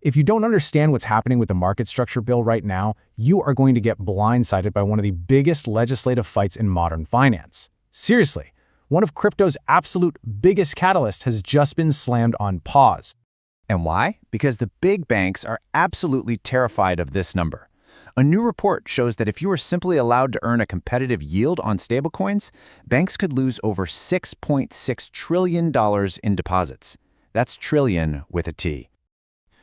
If you don't understand what's happening with the market structure bill right now, you are going to get blindsided by one of the biggest legislative fights in modern finance. Seriously, one of crypto's absolute biggest catalysts has just been slammed on pause. And why? Because the big banks are absolutely terrified of this number. A new report shows that if you were simply allowed to earn a competitive yield on stablecoins, banks could lose over $6.6 trillion in deposits. That's trillion with a T.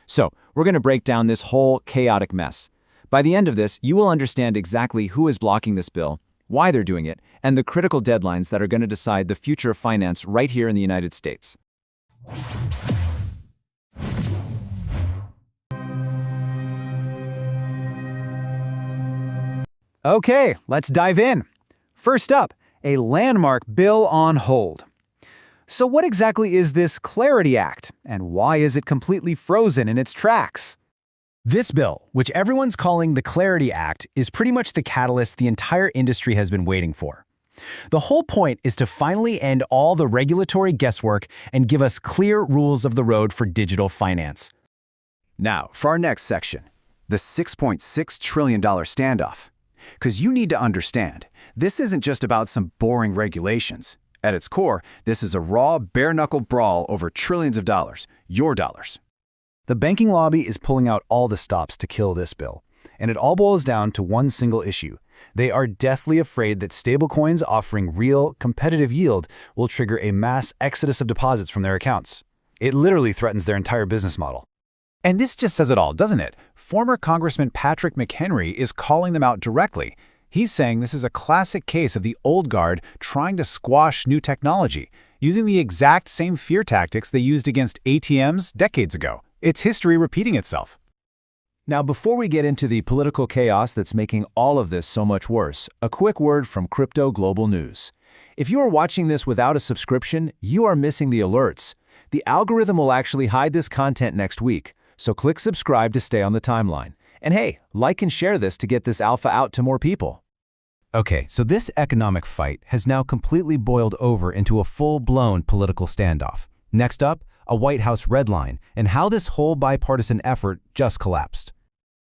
So, we're going to break down this whole chaotic mess. By the end of this, you will understand exactly who is blocking this bill, why they're doing it, and the critical deadlines that are going to decide the future of finance right here in the United States. Okay, let's dive in. First up, a landmark bill on hold. So what exactly is this Clarity Act, and why is it completely frozen in its tracks? This bill, which everyone's calling the Clarity Act, is pretty much the catalyst the entire industry has been waiting for. The whole point is to finally end all the regulatory guesswork and give us clear rules of the road for digital finance. Now, for our next section, the $6.6 trillion standoff. Because you need to understand, this isn't just about some boring regulations. At its core, this is a raw, bare-knuckle brawl over trillions of dollars, your dollars. The banking lobby is pulling out all the stops to kill this bill, and it all boils down to one single issue. They are deathly afraid that stablecoins offering real, competitive yield will trigger a mass exodus of deposits from their accounts. It literally threatens their entire business model. And this just says it all, doesn't it? Former Congressman Patrick McHenry is calling them out directly. He's saying this is a classic case of the old guard trying to squash new technology, using the exact same fear tactics they used against ATMs decades ago. It's history repeating itself. Now, before we get into the political chaos that's making all of this so much worse, a quick word from Crypto Global News. If you are watching this without a subscription, you are missing the alerts. The algorithm will actually hide this content next week, so click subscribe to stay on the timeline. And hey, like and share this to get this alpha out to more people. Okay, so this economic fight has now completely boiled over into a full-blown political standoff. Next up, a White House red line, and how this whole bipartisan effort just collapsed.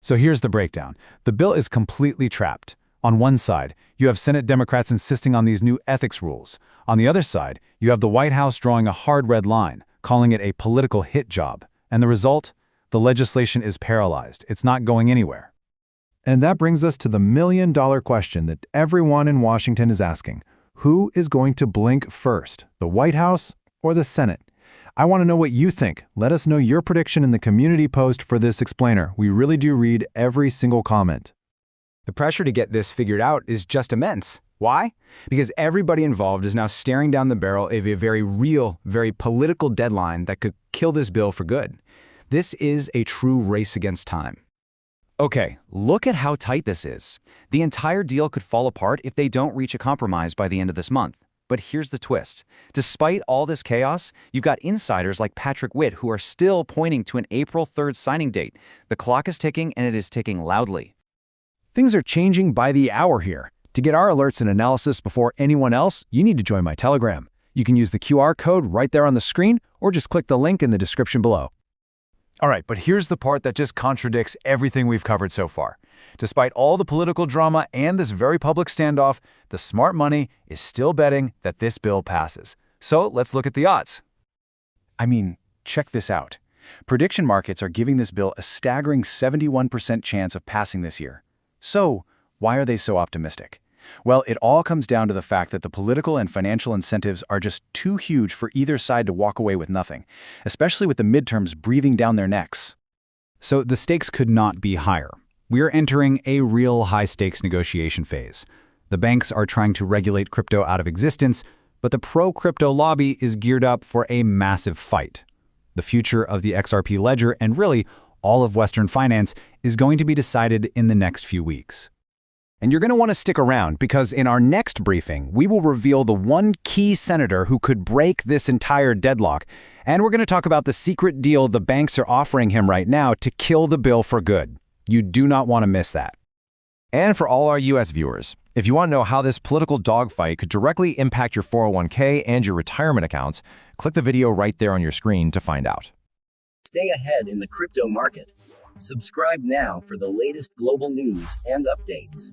So here's the breakdown. The bill is completely trapped. On one side, you have Senate Democrats insisting on these new ethics rules. On the other side, you have the White House drawing a hard red line, calling it a political hit job. And the result? The legislation is paralyzed. It's not going anywhere. And that brings us to the million-dollar question that everyone in Washington is asking. Who is going to blink first, the White House or the Senate? I want to know what you think. Let us know your prediction in the community post for this explainer. We really do read every single comment. The pressure to get this figured out is just immense. Why? Because everybody involved is now staring down the barrel of a very real, very political deadline that could kill this bill for good. This is a true race against time. Okay, look at how tight this is. The entire deal could fall apart if they don't reach a compromise by the end of this month. But here's the twist. Despite all this chaos, you've got insiders like Patrick Witt who are still pointing to an April 3rd signing date. The clock is ticking, and it is ticking loudly. Things are changing by the hour here. To get our alerts and analysis before anyone else, you need to join my Telegram. You can use the QR code right there on the screen, or just click the link in the description below. All right, but here's the part that just contradicts everything we've covered so far. Despite all the political drama and this very public standoff, the smart money is still betting that this bill passes. So let's look at the odds. I mean, check this out. Prediction markets are giving this bill a staggering 71% chance of passing this year. So why are they so optimistic? Well, it all comes down to the fact that the political and financial incentives are just too huge for either side to walk away with nothing, especially with the midterms breathing down their necks. So the stakes could not be higher. We are entering a real high-stakes negotiation phase. The banks are trying to regulate crypto out of existence, but the pro-crypto lobby is geared up for a massive fight. The future of the XRP Ledger, and really all of Western finance, is going to be decided in the next few weeks. And you're going to want to stick around because in our next briefing, we will reveal the one key senator who could break this entire deadlock. And we're going to talk about the secret deal the banks are offering him right now to kill the bill for good. You do not want to miss that. And for all our US viewers, if you want to know how this political dogfight could directly impact your 401k and your retirement accounts, click the video right there on your screen to find out. Stay ahead in the crypto market. Subscribe now for the latest global news and updates.